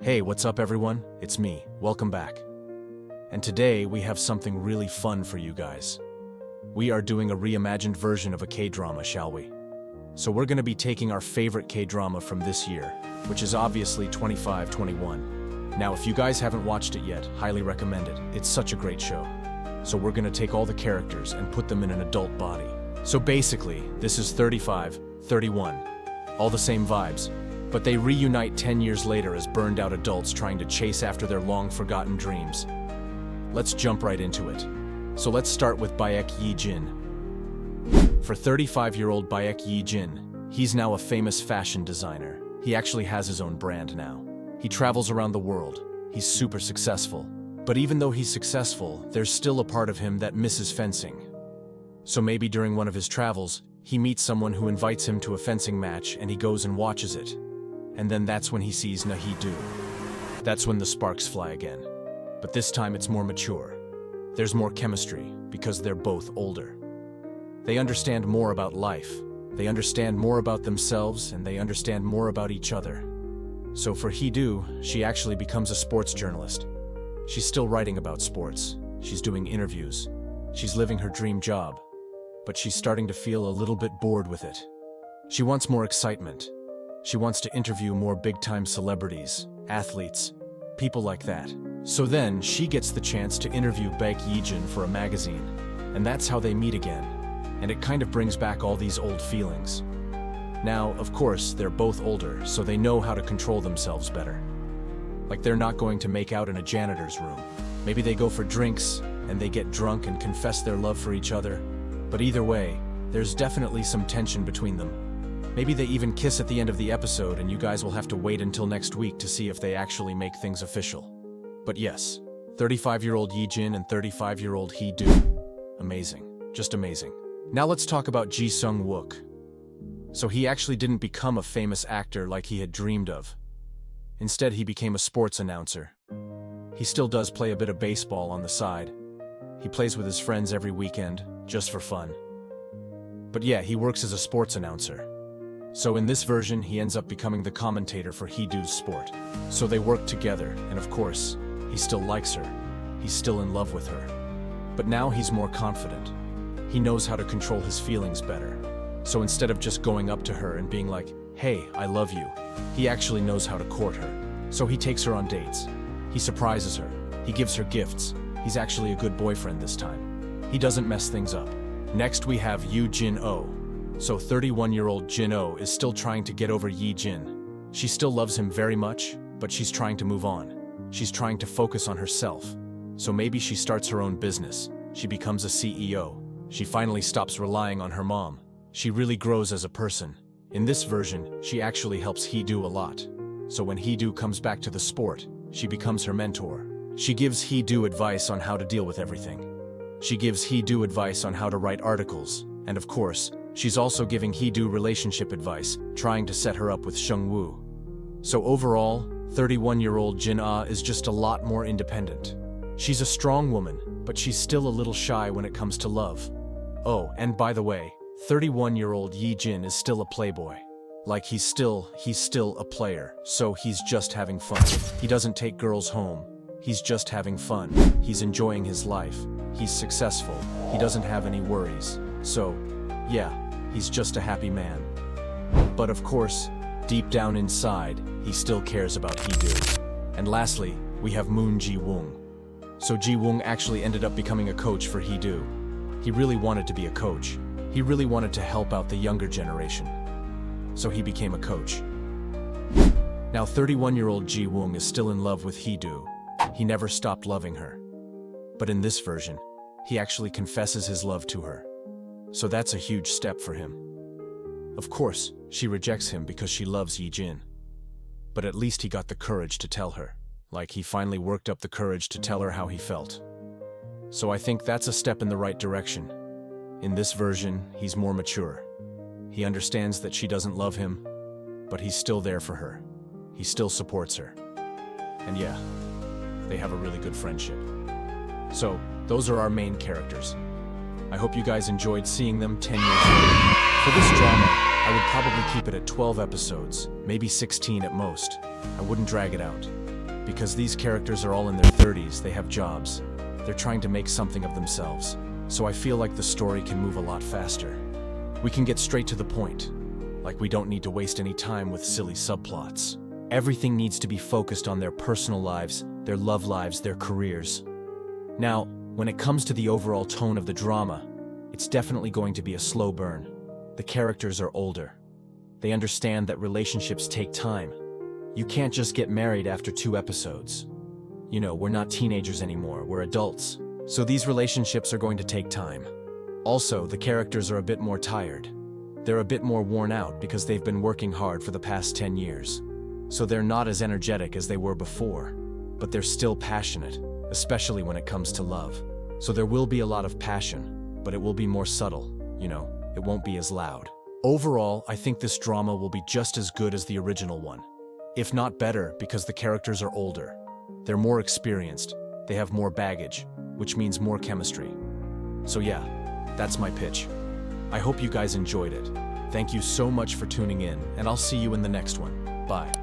Hey, what's up everyone? It's me, welcome back. And today we have something really fun for you guys. We are doing a reimagined version of a K-drama, shall we? So we're gonna be taking our favorite K-drama from this year, which is obviously 2521. Now if you guys haven't watched it yet, highly recommend it. It's such a great show. So we're gonna take all the characters and put them in an adult body. So basically, this is 35, 31. All the same vibes. But they reunite 10 years later as burned-out adults trying to chase after their long-forgotten dreams. Let's jump right into it. So let's start with Baek Yi-jin. For 35-year-old Baek Yi-jin, he's now a famous fashion designer. He actually has his own brand now. He travels around the world. He's super successful. But even though he's successful, there's still a part of him that misses fencing. So maybe during one of his travels, he meets someone who invites him to a fencing match and he goes and watches it. And then that's when he sees Na-hee-do. That's when the sparks fly again. But this time it's more mature. There's more chemistry, because they're both older. They understand more about life. They understand more about themselves, and they understand more about each other. So for Hee-do, she actually becomes a sports journalist. She's still writing about sports. She's doing interviews. She's living her dream job. But she's starting to feel a little bit bored with it. She wants more excitement. She wants to interview more big-time celebrities, athletes, people like that. So then, she gets the chance to interview Baek Yi-jin for a magazine. And that's how they meet again. And it kind of brings back all these old feelings. Now, of course, they're both older, so they know how to control themselves better. Like they're not going to make out in a janitor's room. Maybe they go for drinks, and they get drunk and confess their love for each other. But either way, there's definitely some tension between them. Maybe they even kiss at the end of the episode and you guys will have to wait until next week to see if they actually make things official. But yes, 35-year-old Yi-jin and 35-year-old Hee-do. Amazing. Just amazing. Now let's talk about Ji Sung-wook. So he actually didn't become a famous actor like he had dreamed of. Instead, he became a sports announcer. He still does play a bit of baseball on the side. He plays with his friends every weekend, just for fun. But yeah, he works as a sports announcer. So in this version, he ends up becoming the commentator for Hee-do's sport. So they work together, and of course, he still likes her. He's still in love with her. But now he's more confident. He knows how to control his feelings better. So instead of just going up to her and being like, "Hey, I love you," he actually knows how to court her. So he takes her on dates. He surprises her. He gives her gifts. He's actually a good boyfriend this time. He doesn't mess things up. Next we have Yoo Jin-oh. So 31-year-old Jin-oh is still trying to get over Yi-jin. She still loves him very much, but she's trying to move on. She's trying to focus on herself. So maybe she starts her own business. She becomes a CEO. She finally stops relying on her mom. She really grows as a person. In this version, she actually helps Hee-do a lot. So when Hee-do comes back to the sport, she becomes her mentor. She gives Hee-do advice on how to deal with everything. She gives Hee-do advice on how to write articles. And of course, she's also giving Hee-do relationship advice, trying to set her up with Seung-woo. So overall, 31-year-old Jin-ah is just a lot more independent. She's a strong woman, but she's still a little shy when it comes to love. Oh, and by the way, 31-year-old Yi-jin is still a playboy. Like he's still a player, so he's just having fun. He doesn't take girls home. He's just having fun. He's enjoying his life. He's successful. He doesn't have any worries. So, yeah, he's just a happy man. But of course, deep down inside, he still cares about Hee-do. And lastly, we have Moon Ji-woong. So Ji-woong actually ended up becoming a coach for Hee-do. He really wanted to be a coach. He really wanted to help out the younger generation. So he became a coach. Now 31-year-old Ji-woong is still in love with Hee-do. He never stopped loving her. But in this version, he actually confesses his love to her. So that's a huge step for him. Of course, she rejects him because she loves Yi-jin. But at least he got the courage to tell her. Like he finally worked up the courage to tell her how he felt. So I think that's a step in the right direction. In this version, he's more mature. He understands that she doesn't love him, but he's still there for her. He still supports her. And yeah, they have a really good friendship. So, those are our main characters. I hope you guys enjoyed seeing them 10 years later. For this drama, I would probably keep it at 12 episodes, maybe 16 at most. I wouldn't drag it out. because these characters are all in their 30s, they have jobs. They're trying to make something of themselves. So I feel like the story can move a lot faster. We can get straight to the point. Like we don't need to waste any time with silly subplots. Everything needs to be focused on their personal lives, their love lives, their careers. Now, when it comes to the overall tone of the drama, it's definitely going to be a slow burn. The characters are older. They understand that relationships take time. You can't just get married after 2 episodes. You know, we're not teenagers anymore, we're adults. So these relationships are going to take time. Also, the characters are a bit more tired. They're a bit more worn out because they've been working hard for the past 10 years. So they're not as energetic as they were before, but they're still passionate, especially when it comes to love. So there will be a lot of passion, but it will be more subtle, you know, it won't be as loud. Overall, I think this drama will be just as good as the original one, if not better, because the characters are older. They're more experienced, they have more baggage, which means more chemistry. So yeah, that's my pitch. I hope you guys enjoyed it. Thank you so much for tuning in, and I'll see you in the next one. Bye.